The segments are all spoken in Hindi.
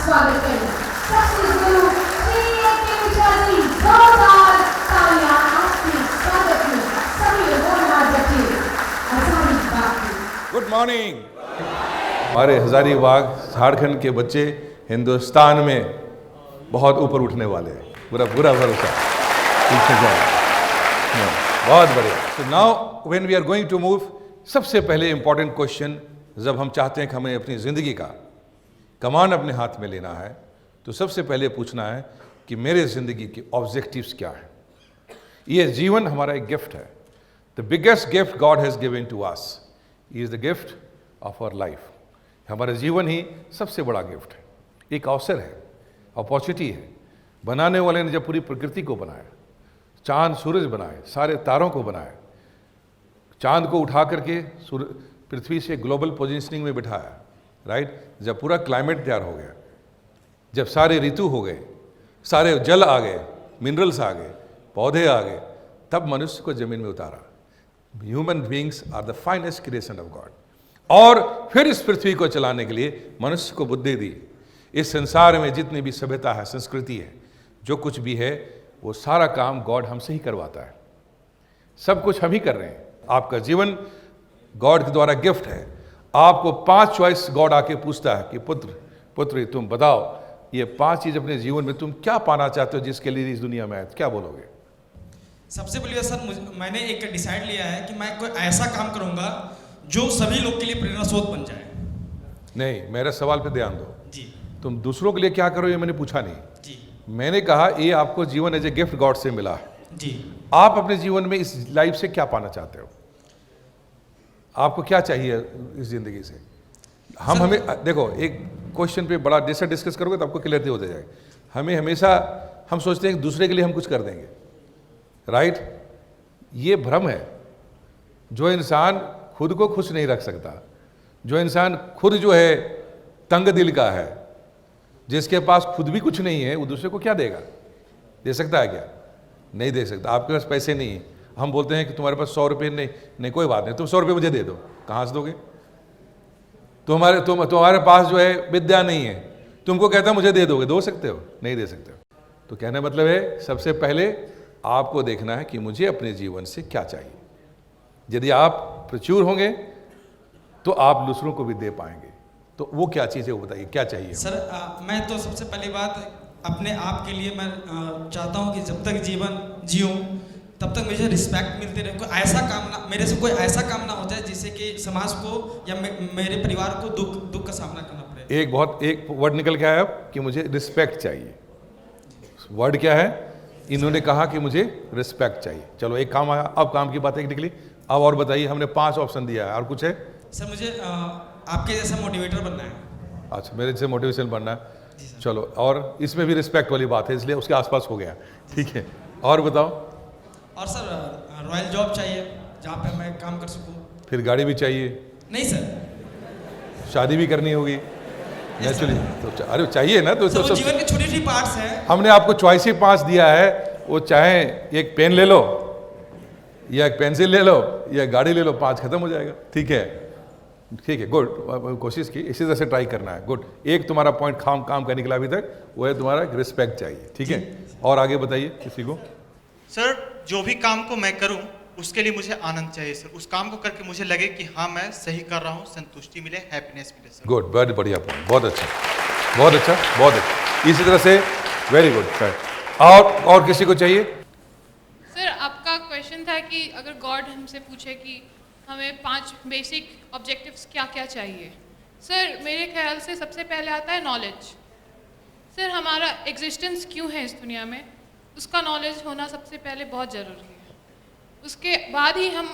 स्वागत करें सतगुरु श्री ए.के. मिश्रा जी। जोरदार तालियां आपके स्वागत में सभी बोलना जटिल हजारीबाग। Good morning. हमारे हजारीबाग झारखंड के बच्चे हिंदुस्तान में बहुत ऊपर उठने वाले हैं, पूरा पूरा भरोसा, पीछे जाए बहुत बढ़िया। तो now when we are going to move, सबसे पहले इंपॉर्टेंट क्वेश्चन, जब हम चाहते हैं कि हमें अपनी ज़िंदगी का कमान अपने हाथ में लेना है, तो सबसे पहले पूछना है कि मेरे ज़िंदगी के ऑब्जेक्टिव्स क्या हैं। ये जीवन हमारा एक गिफ्ट है। The biggest gift God has given to us is the gift of our life. हमारा जीवन ही सबसे बड़ा गिफ्ट है, एक अवसर है, अपॉर्चुनिटी है। बनाने वाले ने जब पूरी प्रकृति को बनाया, चांद सूरज बनाए, सारे तारों को बनाया, चांद को उठा करके पृथ्वी से ग्लोबल पोजीशनिंग में बिठाया, राइट। जब पूरा क्लाइमेट तैयार हो गया, जब सारे ऋतु हो गए, सारे जल आ गए, मिनरल्स आ गए, पौधे आ गए, तब मनुष्य को जमीन में उतारा। Human beings are the finest creation of God. और फिर इस पृथ्वी को चलाने के लिए मनुष्य को बुद्धि दी। इस संसार में जितनी भी सभ्यता है, संस्कृति है, जो कुछ भी है, वो सारा काम गॉड हमसे ही करवाता है। सब कुछ हम ही कर रहे हैं। आपका जीवन गॉड के द्वारा गिफ्ट है। आपको 5 चॉइस गॉड आके पूछता है कि पुत्री तुम बताओ, ये 5 चीज अपने जीवन में तुम क्या पाना चाहते हो, जिसके लिए इस दुनिया में आए, क्या बोलोगे? सबसे पहले सर, मैंने एक डिसाइड लिया है कि मैं कोई ऐसा काम करूंगा जो सभी लोग के लिए प्रेरणा स्रोत बन जाए। नहीं, मेरे सवाल पे ध्यान दो जी। तुम दूसरों के लिए क्या करो ये मैंने पूछा नहीं जी। मैंने कहा ये आपको जीवन एज ए गिफ्ट गॉड से मिला है। जी। आप अपने जीवन में इस लाइफ से क्या पाना चाहते हो? आपको क्या चाहिए इस जिंदगी से? हमें देखो, एक क्वेश्चन पे बड़ा जैसे डिस्कस करोगे तो आपको क्लियरिटी हो जाएगा। हमें हमेशा हम सोचते हैं कि दूसरे के लिए हम कुछ कर देंगे, राइट। ये भ्रम है। जो इंसान खुद को खुश नहीं रख सकता, जो इंसान खुद जो है तंग दिल का है, जिसके पास खुद भी कुछ नहीं है, वो दूसरे को क्या देगा? दे सकता है क्या? नहीं दे सकता। आपके पास पैसे नहीं है, हम बोलते हैं कि तुम्हारे पास 100 रुपये नहीं कोई बात नहीं, तुम 100 रुपये मुझे दे दो। कहाँ से दोगे? तुम्हारे पास जो है विद्या नहीं है, तुमको कहता मुझे दे दोगे, दो सकते हो? नहीं दे सकते हो। तो कहने मतलब है, सबसे पहले आपको देखना है कि मुझे अपने जीवन से क्या चाहिए। यदि आप प्रचुर होंगे तो आप दूसरों को भी दे पाएंगे। तो वो क्या चीज़ है, वो बताइए, क्या चाहिए? सर मैं तो सबसे पहली बात अपने आप के लिए मैं चाहता हूँ कि जब तक जीवन जियूँ तब तक मुझे रिस्पेक्ट मिलते रहे। कोई ऐसा काम ना, मेरे से कोई ऐसा काम ना हो जाए जिससे कि समाज को या मेरे परिवार को दुख का सामना करना पड़े। एक वर्ड निकल के आया कि मुझे रिस्पेक्ट चाहिए। वर्ड क्या है? इन्होंने कहा कि मुझे रिस्पेक्ट चाहिए। चलो एक काम आया, अब काम की बातें निकली। अब और बताइए, हमने 5 ऑप्शन दिया है, और कुछ है? सर मुझे आपके जैसा मोटिवेटर बनना है। अच्छा, मेरे जैसे मोटिवेशन बनना है। चलो, और इसमें भी रिस्पेक्ट वाली बात है, इसलिए उसके आसपास हो गया, ठीक है। और बताओ। और सर रॉयल जॉब चाहिए जहाँ पे मैं काम कर सकूँ। फिर गाड़ी भी चाहिए? नहीं सर। शादी भी करनी होगी नेचुरली, तो अरे चाहिए ना। तो सब जीवन के छोटी छोटी पार्ट्स हैं। हमने आपको चॉइस ही 5 दिया है। वो चाहे एक पेन ले लो, या एक पेंसिल ले लो, या गाड़ी ले लो, 5 खत्म हो जाएगा। ठीक है, ठीक है, गुड। कोशिश की इसी तरह से ट्राई करना है, गुड। एक तुम्हारा पॉइंट काम का निकला अभी तक, वो है तुम्हारा रिस्पेक्ट चाहिए, ठीक है। और आगे बताइए किसी को। सर जो भी काम को मैं करूं उसके लिए मुझे आनंद चाहिए सर। उस काम को करके मुझे लगे कि हाँ मैं सही कर रहा हूं, संतुष्टि मिले, हैप्पीनेस मिले सर। गुड, बहुत बढ़िया पॉइंट, बहुत अच्छा, बहुत अच्छा, बहुत अच्छा। इसी तरह से वेरी गुड। और किसी को चाहिए? सर आपका क्वेश्चन था कि अगर गॉड हमसे पूछे कि हमें 5 बेसिक ऑब्जेक्टिव्स क्या क्या चाहिए, सर मेरे ख्याल से सबसे पहले आता है नॉलेज। सर हमारा एग्जिस्टेंस क्यों है इस दुनिया में, उसका नॉलेज होना सबसे पहले बहुत ज़रूरी है। उसके बाद ही हम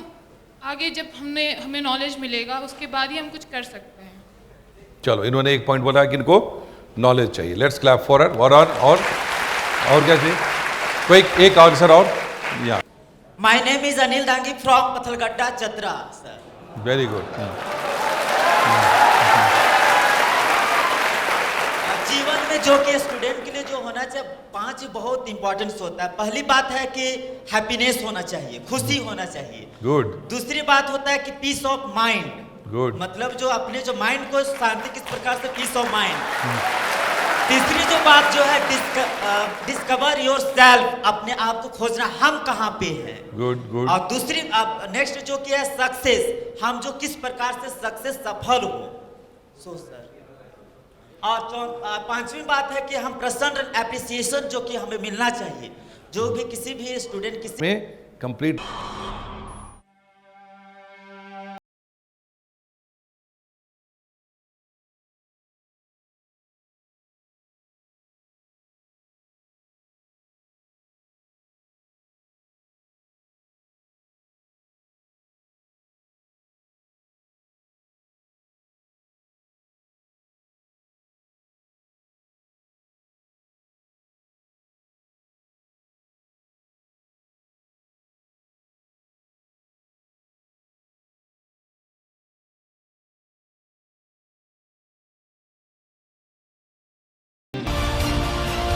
आगे, जब हमें नॉलेज मिलेगा, उसके बाद ही हम कुछ कर सकते हैं। चलो, इन्होंने एक पॉइंट बोला कि इनको नॉलेज चाहिए। Let's clap for it. और क्या चाहिए? कोई एक आंसर और? या my name is Anil Dangi from Pathalgadda Chatra sir. Very good. जीवन में जो कि स्टूडेंट के लिए जो होना चाहिए, 5 बहुत इंपॉर्टेंट होता है। पहली बात है कि हैप्पीनेस होना चाहिए, खुशी होना चाहिए। गुड। दूसरी बात होता है कि पीस ऑफ माइंड। गुड। मतलब जो अपने जो माइंड को शांति, किस प्रकार से पीस ऑफ माइंड। तीसरी जो बात जो है डिस्कवर योर सेल्फ, अपने आप को खोजना, हम कहाँ पे हैं। Good good. और दूसरी नेक्स्ट जो कि है सक्सेस, हम जो किस प्रकार से सक्सेस सफल हो। सो सर, और पांचवी बात है कि हम प्रसन्न एप्रिसिएशन जो कि हमें मिलना चाहिए, जो भी किसी भी स्टूडेंट किसी में कंप्लीट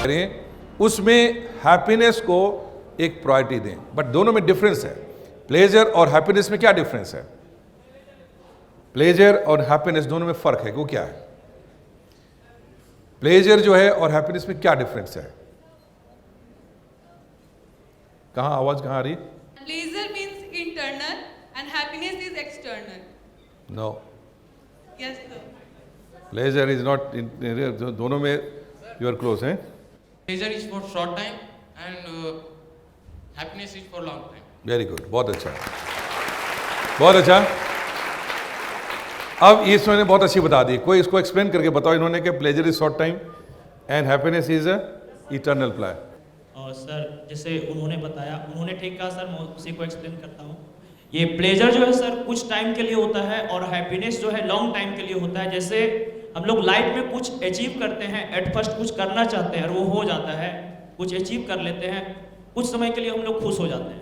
करें, उसमें हैप्पीनेस को एक प्रायोरिटी दें। बट दोनों में डिफरेंस है। प्लेजर और हैप्पीनेस में क्या डिफरेंस है? प्लेजर और हैप्पीनेस दोनों में फर्क है। वो क्या है? प्लेजर जो है और हैप्पीनेस में क्या डिफरेंस है? कहां आवाज कहां आ रही? Pleasure means internal and happiness is external. No, Yes, sir. Pleasure is not, दोनों में यू आर क्लोज हैं। Pleasure is for short time and happiness is for long time. Very good, बहुत अच्छा, बहुत अच्छा। अब इसने बहुत अच्छी बता दी। कोई इसको एक्सप्लेन करके बताओ इन्होंने कि pleasure is short time and happiness is eternal play. और सर जैसे उन्होंने बताया, उन्होंने ठीक कहा सर, मैं उसी को एक्सप्लेन करता हूँ। ये प्लेजर जो है सर कुछ टाइम के लिए होता है और हैप्पीनेस जो है लॉन्ग टाइम के लिए होता है। जैसे हम लोग लाइफ में कुछ अचीव करते हैं, एट फर्स्ट कुछ करना चाहते हैं और वो हो जाता है, कुछ अचीव कर लेते हैं, कुछ समय के लिए हम लोग खुश हो जाते हैं,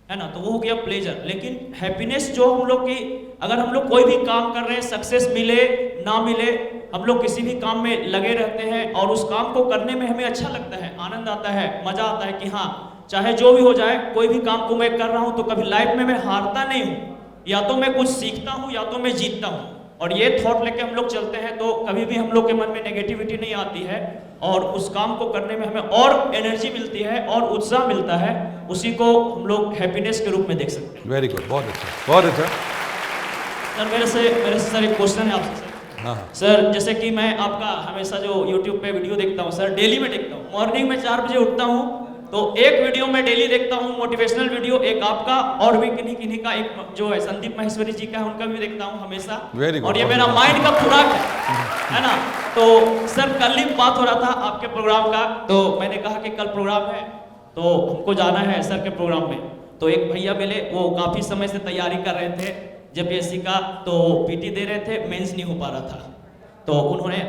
है ना, तो वो हो गया प्लेजर। लेकिन हैप्पीनेस जो हम लोग की, अगर हम लोग कोई भी काम कर रहे हैं, सक्सेस मिले ना मिले, हम लोग किसी भी काम में लगे रहते हैं और उस काम को करने में हमें अच्छा लगता है, आनंद आता है, मजा आता है कि हाँ चाहे जो भी हो जाए, कोई भी काम को मैं कर रहा हूँ तो कभी लाइफ में मैं हारता नहीं हूँ, या तो मैं कुछ सीखता हूँ या तो मैं जीतता हूँ। और ये थॉट लेके हम लोग चलते हैं तो कभी भी हम लोग के मन में नेगेटिविटी नहीं आती है और उस काम को करने में हमें और एनर्जी मिलती है और उत्साह मिलता है। उसी को हम लोग हैप्पीनेस के रूप में देख सकते हैं। वेरी गुड, बहुत अच्छा, बहुत अच्छा। सर मेरे से सर एक क्वेश्चन है आपसे सर। हाँ हाँ सर जैसे कि मैं आपका हमेशा जो यूट्यूब पे वीडियो देखता हूँ सर, डेली में देखता हूँ। मॉर्निंग में 4 बजे उठता हूँ तो एक वीडियो में डेली देखता हूँ, मोटिवेशनल वीडियो, एक आपका और भी किन्हीं का, एक जो है संदीप महेश्वरी जी का है, उनका भी देखता हूँ हमेशा। और ये मेरा माइंड का खुराक है ना। तो सर कल ही बात हो रहा था आपके प्रोग्राम का, तो मैंने कहा कि कल प्रोग्राम है तो हमको जाना है सर के प्रोग्राम में। तो एक भैया मिले, वो काफी समय से तैयारी कर रहे थे जेपीएससी का, तो पीटी दे रहे थे, मेंस नहीं हो पा रहा था। तो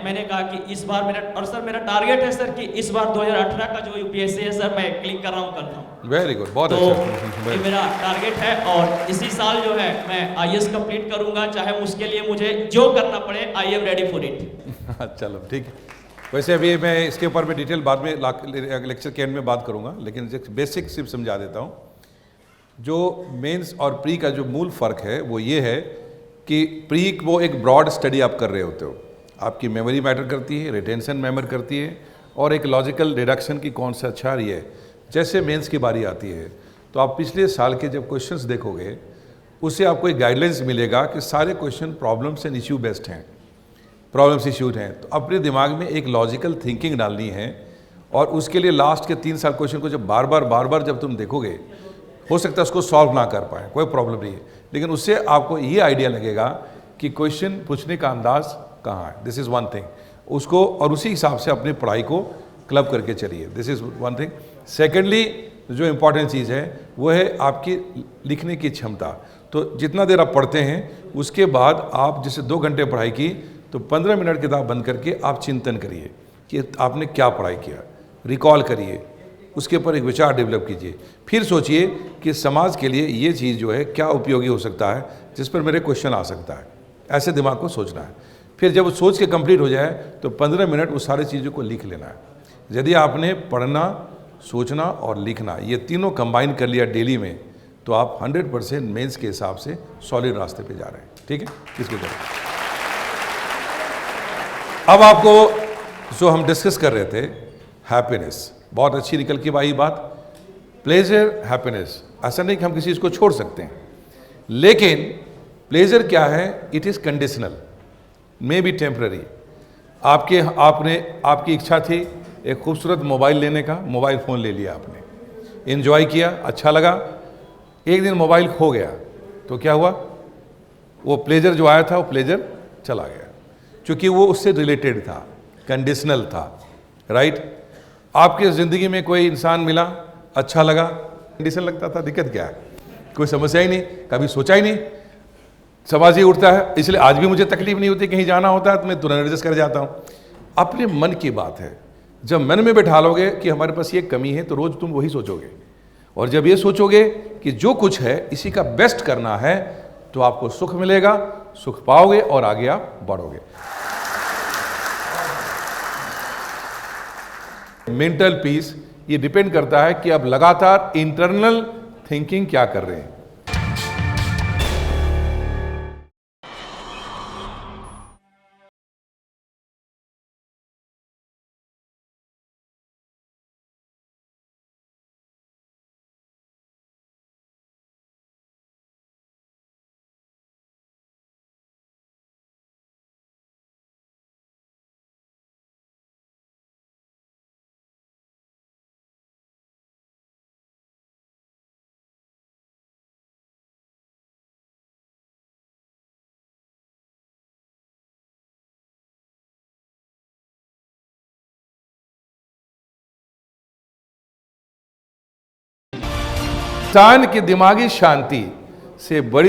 मैंने कहा कि इस बार मेरा टारगेट है सर कि इस बार 2018 का जो यूपीएससी है सर मैं क्लिक कर रहा हूँ कंफर्म। वेरी गुड, बहुत तो अच्छा। ये मेरा टारगेट है और इसी साल जो है मैं आईएएस कंप्लीट करूंगा, चाहे उसके लिए मुझे जो करना पड़े, I am ready for it. चलो ठीक है। वैसे अभी मैं इसके ऊपर में डिटेल बाद में लेक्चर के एंड में बात करूंगा, लेकिन बेसिक सिर्फ समझा देता हूँ। जो मेंस और प्री का जो मूल फ़र्क है वो ये है कि प्री वो एक ब्रॉड स्टडी आप कर रहे होते हो, आपकी मेमोरी मैटर करती है, रिटेंशन मैटर करती है, और एक लॉजिकल डिडक्शन की कौन सा अच्छा रही है। जैसे मेंस की बारी आती है तो आप पिछले साल के जब क्वेश्चंस देखोगे उससे आपको एक गाइडलाइंस मिलेगा कि सारे question problems and issue based हैं, प्रॉब्लम्स इश्यूड हैं। तो अपने दिमाग में एक लॉजिकल थिंकिंग डालनी है और उसके लिए लास्ट के 3 साल क्वेश्चन को जब बार बार जब तुम देखोगे, हो सकता है उसको सॉल्व ना कर पाए, कोई प्रॉब्लम नहीं है, लेकिन उससे आपको ये आइडिया लगेगा कि क्वेश्चन पूछने का अंदाज कहाँ है। दिस इज़ वन थिंग उसको, और उसी हिसाब से अपनी पढ़ाई को क्लब करके चलिए। This is one thing. Secondly जो इम्पॉर्टेंट चीज़ है वो है आपकी लिखने की क्षमता। तो जितना देर आप पढ़ते हैं उसके बाद आप जैसे 2 घंटे पढ़ाई की तो 15 मिनट किताब बंद करके आप चिंतन करिए कि आपने क्या पढ़ाई किया, रिकॉल करिए, उसके ऊपर एक विचार डेवलप कीजिए, फिर सोचिए कि समाज के लिए ये चीज़ जो है क्या उपयोगी हो सकता है, जिस पर मेरे क्वेश्चन आ सकता है। ऐसे दिमाग को सोचना है। फिर जब सोच के कंप्लीट हो जाए तो 15 मिनट उस सारी चीज़ों को लिख लेना है। यदि आपने पढ़ना, सोचना और लिखना ये तीनों कंबाइन कर लिया डेली में, तो आप 100% मेंस के हिसाब से सॉलिड रास्ते पे जा रहे हैं। ठीक है, इसके तरह अब आपको सो हम डिस्कस कर रहे थे हैप्पीनेस, बहुत अच्छी निकल के आई बात। प्लेजर, हैप्पीनेस, ऐसा नहीं कि हम किसी चीज़ को छोड़ सकते हैं, लेकिन प्लेजर क्या है? It is conditional, may be temporary. आपकी इच्छा थी एक खूबसूरत मोबाइल लेने का, मोबाइल फ़ोन ले लिया आपने, एंजॉय किया, अच्छा लगा। एक दिन मोबाइल खो गया तो क्या हुआ? वो प्लेजर जो आया था वो प्लेजर चला गया, क्योंकि वो उससे रिलेटेड था, कंडीशनल था, राइट? आपके ज़िंदगी में कोई इंसान मिला, अच्छा लगा, कंडीशन लगता था, दिक्कत क्या है? कोई समस्या ही नहीं, कभी सोचा ही नहीं, समाज ही उठता है। इसलिए आज भी मुझे तकलीफ नहीं होती, कहीं जाना होता है तो मैं तुरंत एडजस्ट कर जाता हूँ। अपने मन की बात है, जब मन में बैठा लोगे कि हमारे पास ये कमी है तो रोज़ तुम वही सोचोगे, और जब ये सोचोगे कि जो कुछ है इसी का बेस्ट करना है तो आपको सुख मिलेगा, सुख पाओगे और आगे आप बढ़ोगे। मेंटल पीस ये डिपेंड करता है कि आप लगातार इंटरनल थिंकिंग क्या कर रहे हैं। इंसान की दिमागी शांति से बड़ी